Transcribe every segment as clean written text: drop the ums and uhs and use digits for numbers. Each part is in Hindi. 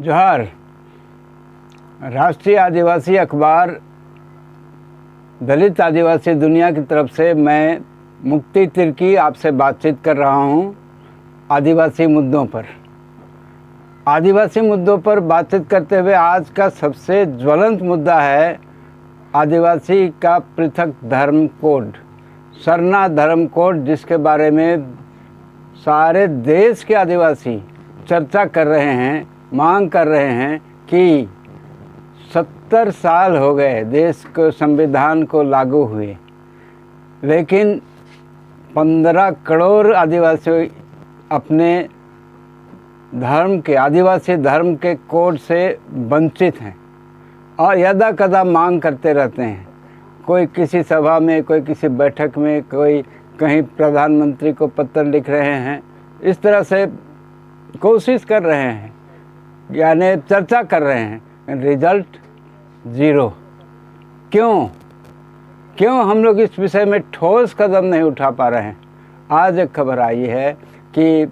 जोहार। राष्ट्रीय आदिवासी अखबार दलित आदिवासी दुनिया की तरफ से मैं मुक्ति तिर्की आपसे बातचीत कर रहा हूं आदिवासी मुद्दों पर। आदिवासी मुद्दों पर बातचीत करते हुए आज का सबसे ज्वलंत मुद्दा है आदिवासी का पृथक धर्म कोड, सरना धर्म कोड, जिसके बारे में सारे देश के आदिवासी चर्चा कर रहे हैं, मांग कर रहे हैं कि 70 साल हो गए देश को, संविधान को लागू हुए, लेकिन 15 करोड़ आदिवासी अपने धर्म के, आदिवासी धर्म के कोड से वंचित हैं और यदा कदा मांग करते रहते हैं। कोई किसी सभा में, कोई किसी बैठक में, कोई कहीं प्रधानमंत्री को पत्र लिख रहे हैं, इस तरह से कोशिश कर रहे हैं, यानी चर्चा कर रहे हैं, रिजल्ट ज़ीरो। क्यों हम लोग इस विषय में ठोस कदम नहीं उठा पा रहे हैं? आज एक खबर आई है कि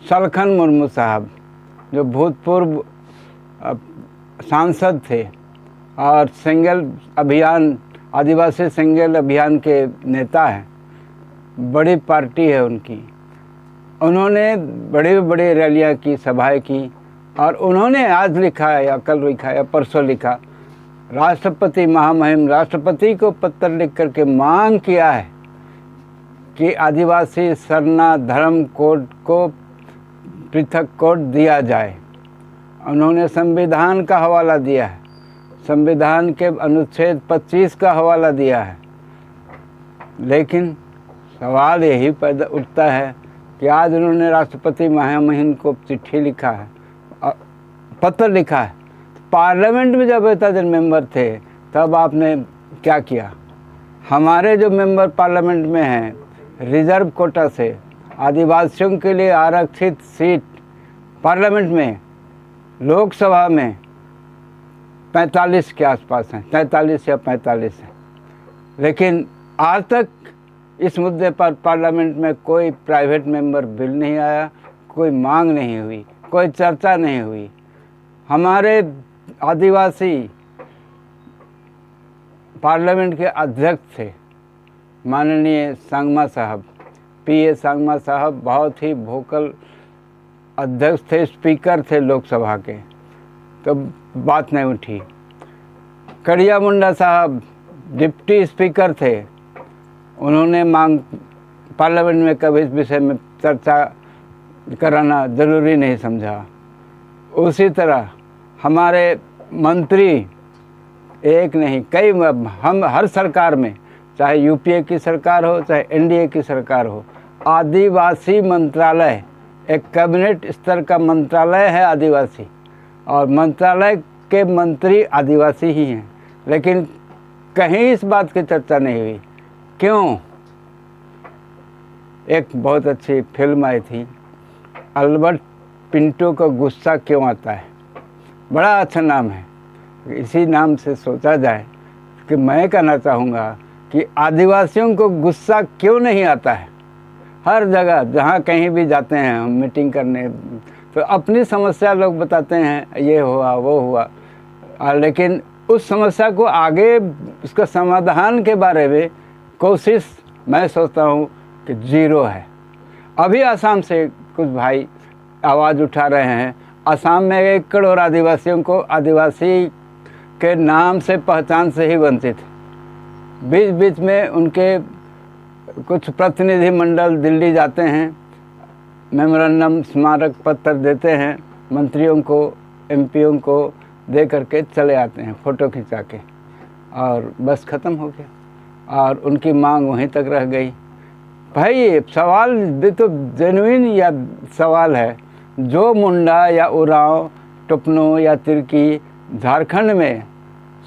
सलखन मुर्मू साहब, जो भूतपूर्व सांसद थे और सिंगल अभियान, आदिवासी सिंगल अभियान के नेता हैं, बड़ी पार्टी है उनकी, उन्होंने बड़ी बड़ी रैलियां की, सभाएं की, और उन्होंने आज लिखा है या कल लिखा या परसों लिखा, राष्ट्रपति, महामहिम राष्ट्रपति को पत्र लिख करके मांग किया है कि आदिवासी सरना धर्म कोड को पृथक कोड दिया जाए। उन्होंने संविधान का हवाला दिया है, संविधान के अनुच्छेद 25 का हवाला दिया है, लेकिन सवाल यही पैदा उठता है कि आज उन्होंने राष्ट्रपति महामहिम को चिट्ठी लिखा है, पत्र लिखा है। पार्लियामेंट में जब इतने मेंबर थे तब आपने क्या किया? हमारे जो मेंबर पार्लियामेंट में हैं, रिजर्व कोटा से आदिवासियों के लिए आरक्षित सीट पार्लियामेंट में, लोकसभा में 45 के आसपास हैं, 43 या 45 हैं, लेकिन आज तक इस मुद्दे पर पार्लियामेंट में कोई प्राइवेट मेंबर बिल नहीं आया, कोई मांग नहीं हुई, कोई चर्चा नहीं हुई। हमारे आदिवासी पार्लियामेंट के अध्यक्ष थे माननीय सांगमा साहब, पीए सांगमा साहब, बहुत ही वोकल अध्यक्ष थे, स्पीकर थे लोकसभा के, तो बात नहीं उठी। करिया मुंडा साहब डिप्टी स्पीकर थे, उन्होंने मांग पार्लियामेंट में कभी इस विषय में चर्चा कराना ज़रूरी नहीं समझा। उसी तरह हमारे मंत्री, एक नहीं कई, हम हर सरकार में, चाहे यूपीए की सरकार हो, चाहे एनडीए की सरकार हो, आदिवासी मंत्रालय, एक कैबिनेट स्तर का मंत्रालय है आदिवासी, और मंत्रालय के मंत्री आदिवासी ही हैं, लेकिन कहीं इस बात की चर्चा नहीं हुई। क्यों? एक बहुत अच्छी फिल्म आई थी, अल्बर्ट पिंटो को गुस्सा क्यों आता है, बड़ा अच्छा नाम है। इसी नाम से सोचा जाए कि मैं कहना चाहूँगा कि आदिवासियों को गुस्सा क्यों नहीं आता है। हर जगह जहाँ कहीं भी जाते हैं हम मीटिंग करने, तो अपनी समस्या लोग बताते हैं, ये हुआ वो हुआ, लेकिन उस समस्या को आगे, उसका समाधान के बारे में कोशिश मैं सोचता हूँ कि ज़ीरो है। अभी असम से कुछ भाई आवाज़ उठा रहे हैं, असम में 1 करोड़ आदिवासियों को आदिवासी के नाम से, पहचान से ही वंचित है। बीच बीच में उनके कुछ प्रतिनिधि मंडल दिल्ली जाते हैं, मेमोरेंडम स्मारक पत्र देते हैं, मंत्रियों को, एमपीओं को दे करके चले आते हैं फ़ोटो खिंचा के, और बस ख़त्म हो गया और उनकी मांग वहीं तक रह गई। भाई ये सवाल भी तो जेन्युइन या सवाल है, जो मुंडा या उरांव, टुपनो या तिर्की झारखंड में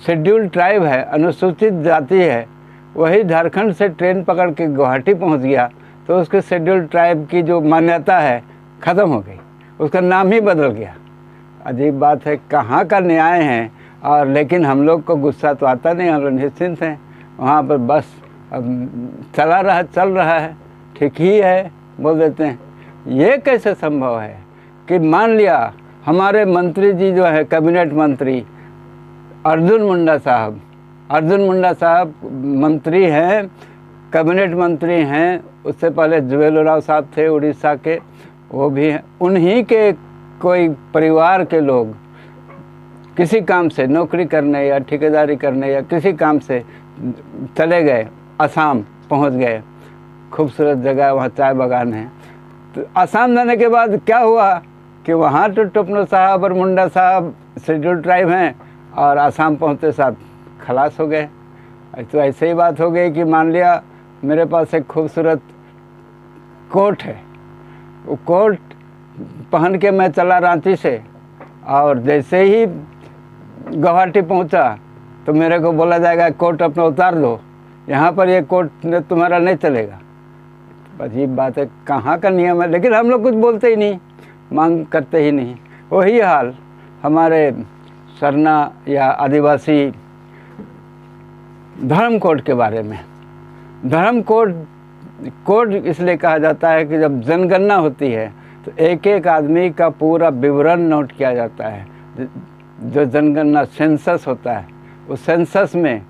शेड्यूल्ड ट्राइब है, अनुसूचित जाति है, वही झारखंड से ट्रेन पकड़ के गुवाहाटी पहुंच गया तो उसके शेड्यूल्ड ट्राइब की जो मान्यता है ख़त्म हो गई, उसका नाम ही बदल गया। अजीब बात है, कहाँ का न्याय है। और लेकिन हम लोग को गुस्सा तो आता नहीं, हम लोग निश्चिंत हैं, वहाँ पर बस चल रहा है, ठीक ही है बोल देते हैं। ये कैसे संभव है कि मान लिया हमारे मंत्री जी जो है कैबिनेट मंत्री अर्जुन मुंडा साहब, अर्जुन मुंडा साहब मंत्री हैं, कैबिनेट मंत्री हैं। उससे पहले जुवेलराव साहब थे उड़ीसा के, वो भी हैं। उन्हीं के कोई परिवार के लोग किसी काम से, नौकरी करने या ठेकेदारी करने या किसी काम से चले गए, असम पहुंच गए। खूबसूरत जगह, वहाँ चाय बागान है। तो असम जाने के बाद क्या हुआ कि वहाँ तो टोपनो साहब और मुंडा साहब शेड्यूल ट्राइब हैं, और असम पहुँचते साथ खलास हो गए। तो ऐसे ही बात हो गई कि मान लिया मेरे पास एक खूबसूरत कोट है, वो कोट पहन के मैं चला रांची से, और जैसे ही गुवाहाटी पहुंचा तो मेरे को बोला जाएगा कोट अपना उतार दो, यहाँ पर ये कोट तुम्हारा नहीं चलेगा। अजीब बात है, कहाँ का नियम है, लेकिन हम लोग कुछ बोलते ही नहीं, मांग करते ही नहीं। वही हाल हमारे सरना या आदिवासी धर्म कोड के बारे में। धर्म कोड इसलिए कहा जाता है कि जब जनगणना होती है तो एक एक आदमी का पूरा विवरण नोट किया जाता है। जो जनगणना सेंसस होता है, उस सेंसस में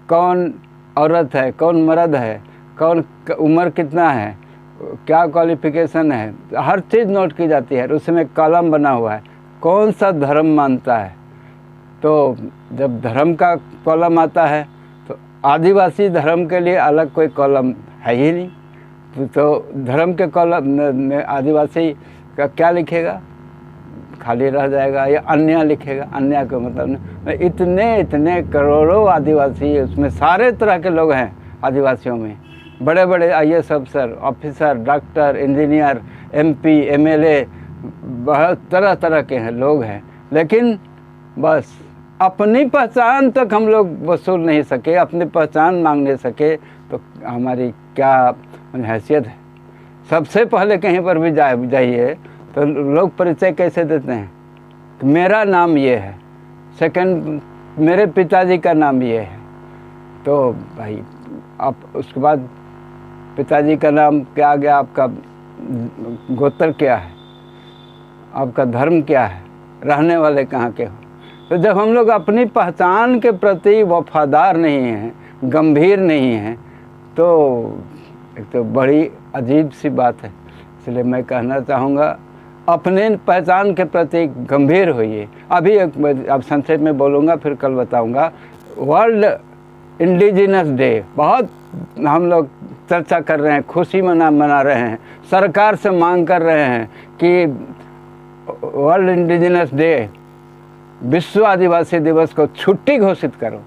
कौन औरत है, कौन मर्द है, कौन उम्र कितना है, क्या क्वालिफिकेशन है, हर चीज़ नोट की जाती है। उसमें कॉलम बना हुआ है कौन सा धर्म मानता है। तो जब धर्म का कॉलम आता है तो आदिवासी धर्म के लिए अलग कोई कॉलम है ही नहीं। तो धर्म के कॉलम में आदिवासी का क्या लिखेगा, खाली रह जाएगा, या अन्य लिखेगा। अन्य का मतलब नहीं, इतने करोड़ों आदिवासी, उसमें सारे तरह के लोग हैं आदिवासियों में। बड़े बड़े IAS अफसर, officer, doctor, engineer, MP, MLA, बहुत तरह तरह के हैं लोग हैं। लेकिन बस अपनी पहचान तक हम लोग वसूल नहीं सके, अपनी पहचान मांग नहीं सके, तो हमारी क्या हैसियत है। सबसे पहले कहीं पर भी जाइए तो लोग परिचय कैसे देते हैं कि मेरा नाम ये है, सेकंड मेरे पिताजी का नाम ये है। तो भाई आप उसके बाद पिताजी का नाम क्या आ गया, आपका गोत्र क्या है, आपका धर्म क्या है, रहने वाले कहाँ के हो। तो जब हम लोग अपनी पहचान के प्रति वफादार नहीं हैं, गंभीर नहीं हैं, तो एक तो बड़ी अजीब सी बात है। इसलिए मैं कहना चाहूँगा अपने पहचान के प्रति गंभीर होइए। अभी अब संक्षेप में बोलूँगा, फिर कल बताऊँगा। वर्ल्ड इंडिजिनस डे बहुत हम लोग चर्चा कर रहे हैं, खुशी मना रहे हैं, सरकार से मांग कर रहे हैं कि वर्ल्ड इंडिजिनस डे, विश्व आदिवासी दिवस को छुट्टी घोषित करो।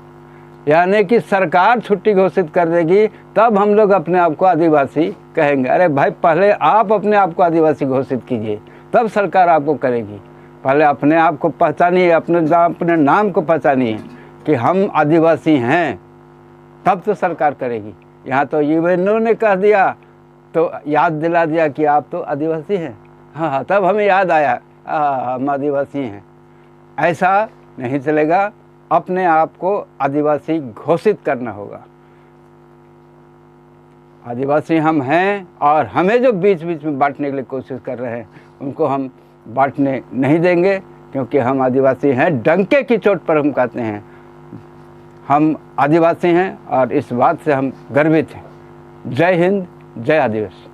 यानी कि सरकार छुट्टी घोषित कर देगी तब हम लोग अपने आप को आदिवासी कहेंगे। अरे भाई, पहले आप अपने आप को आदिवासी घोषित कीजिए, तब सरकार आपको करेगी। पहले अपने आप को पहचानिए, अपने नाम को पहचानिए कि हम आदिवासी हैं, तब तो सरकार करेगी। यहाँ तो यूएनओ ने कह दिया तो याद दिला दिया कि आप तो आदिवासी हैं। हाँ, तब हमें याद आया हम आदिवासी हैं। ऐसा नहीं चलेगा, अपने आप को आदिवासी घोषित करना होगा। आदिवासी हम हैं, और हमें जो बीच बीच में बांटने के लिए कोशिश कर रहे हैं उनको हम बांटने नहीं देंगे, क्योंकि हम आदिवासी हैं। डंके की चोट पर हम कहते हैं हम आदिवासी हैं, और इस बात से हम गर्वित हैं। जय हिंद, जय आदिवासी।